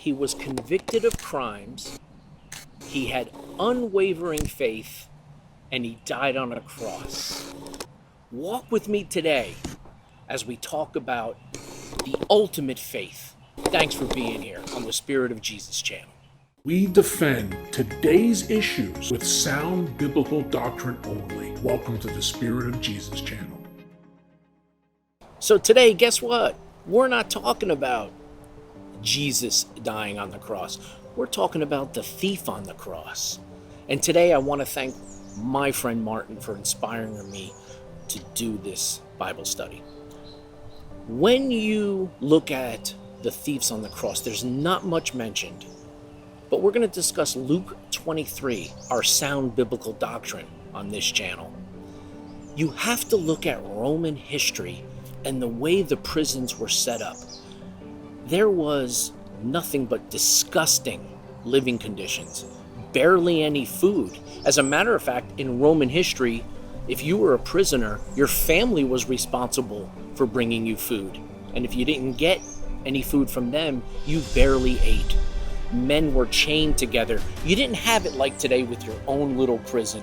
He was convicted of crimes, he had unwavering faith, and he died on a cross. Walk with me today as we talk about the ultimate faith. Thanks for being here on the Spirit of Jesus channel. We defend today's issues with sound biblical doctrine only. Welcome to the Spirit of Jesus channel. So today, guess what? We're not talking about Jesus dying on the cross. We're talking about the thief on the cross. And today I want to thank my friend Martin for inspiring me to do this Bible study. When you look at the thieves on the cross, there's not much mentioned. But we're going to discuss Luke 23, our sound biblical doctrine on this channel. You have to look at Roman history and the way the prisons were set up. There was nothing but disgusting living conditions, barely any food. As a matter of fact, in Roman history, if you were a prisoner, your family was responsible for bringing you food. And if you didn't get any food from them, you barely ate. Men were chained together. You didn't have it like today with your own little prison.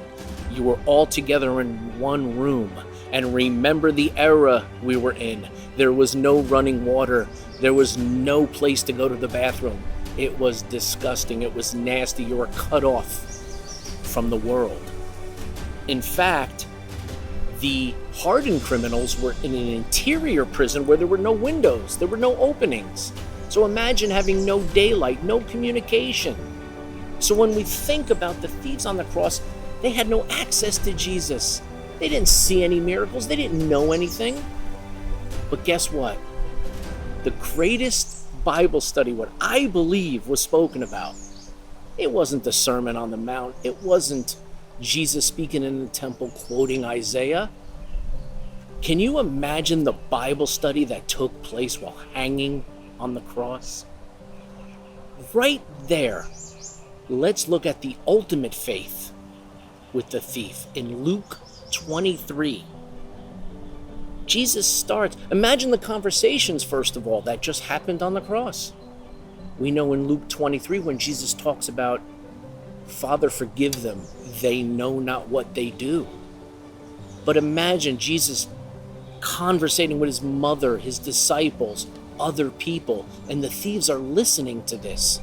You were all together in one room. And remember the era we were in. There was no running water. There was no place to go to the bathroom. It was disgusting. It was nasty. You were cut off from the world. In fact, the hardened criminals were in an interior prison where there were no windows. There were no openings. So imagine having no daylight, no communication. So when we think about the thieves on the cross, they had no access to Jesus. They didn't see any miracles. They didn't know anything. But guess what? The greatest Bible study, what I believe was spoken about, it wasn't the Sermon on the Mount. It wasn't Jesus speaking in the temple quoting Isaiah. Can you imagine the Bible study that took place while hanging on the cross? Right there, let's look at the ultimate faith with the thief in Luke 23. Jesus starts, imagine the conversations, first of all, that just happened on the cross. We know in Luke 23 when Jesus talks about, Father, forgive them, they know not what they do. But imagine Jesus conversating with his mother, his disciples, other people, and the thieves are listening to this.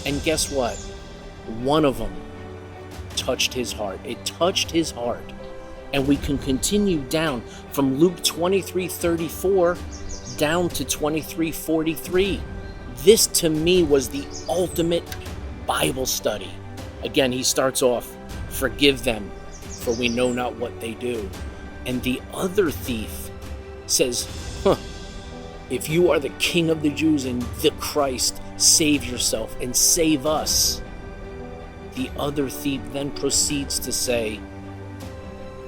And guess what? One of them touched his heart. It touched his heart. And we can continue down from Luke 23:34 down to 23:43. This to me was the ultimate Bible study. Again, he starts off, forgive them, for we know not what they do. And the other thief says, if you are the King of the Jews and the Christ, save yourself and save us. The other thief then proceeds to say,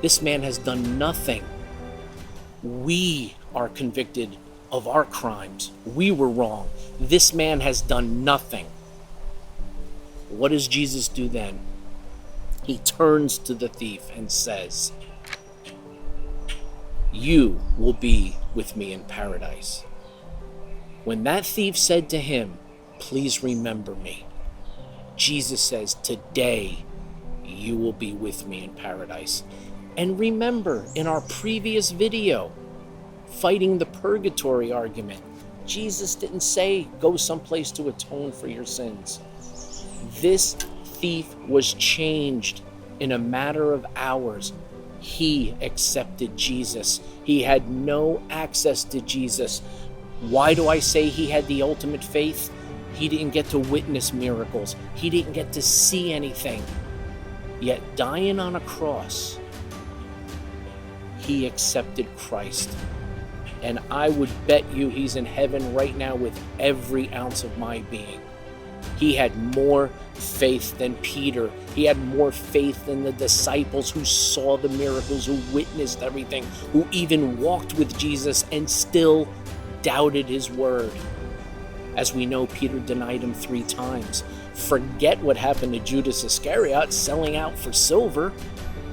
this man has done nothing. We are convicted of our crimes. We were wrong. This man has done nothing. What does Jesus do then? He turns to the thief and says, you will be with me in paradise. When that thief said to him, please remember me, Jesus says, today you will be with me in paradise. And remember, in our previous video, fighting the purgatory argument, Jesus didn't say go someplace to atone for your sins. This thief was changed in a matter of hours. He accepted Jesus. He had no access to Jesus. Why do I say he had the ultimate faith? He didn't get to witness miracles. He didn't get to see anything. Yet dying on a cross, he accepted Christ. And I would bet you he's in heaven right now with every ounce of my being. He had more faith than Peter. He had more faith than the disciples who saw the miracles, who witnessed everything, who even walked with Jesus and still doubted his word. As we know, Peter denied him 3 times. Forget what happened to Judas Iscariot selling out for silver.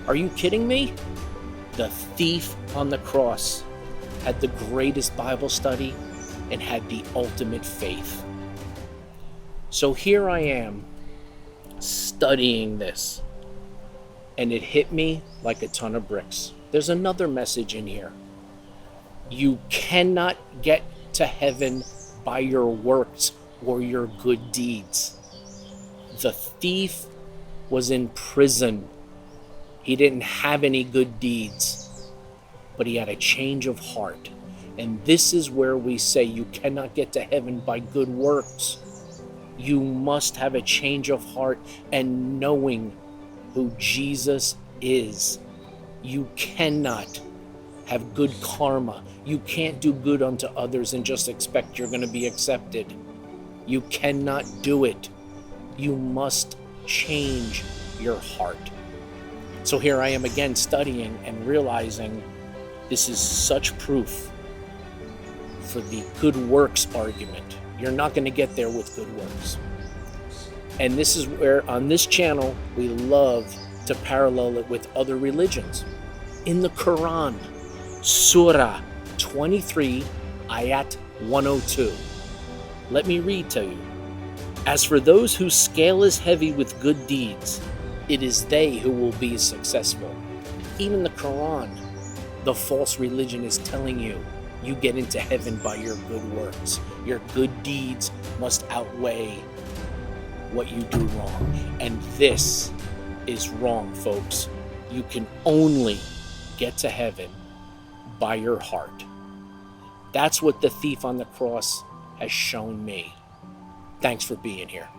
Are you kidding me? The thief on the cross had the greatest Bible study and had the ultimate faith. So here I am studying this, and it hit me like a ton of bricks. There's another message in here. You cannot get to heaven by your works or your good deeds. The thief was in prison. He didn't have any good deeds, but he had a change of heart. And this is where we say you cannot get to heaven by good works. You must have a change of heart and knowing who Jesus is. You cannot have good karma. You can't do good unto others and just expect you're going to be accepted. You cannot do it. You must change your heart. So here I am again studying and realizing this is such proof for the good works argument. You're not going to get there with good works. And this is where on this channel we love to parallel it with other religions. In the Quran, Surah 23, Ayat 102. Let me read to you. As for those whose scale is heavy with good deeds, it is they who will be successful. Even the Quran, the false religion, is telling you you get into heaven by your good works. Your good deeds must outweigh what you do wrong. And this is wrong, folks. You can only get to heaven by your heart. That's what the thief on the cross has shown me. Thanks for being here.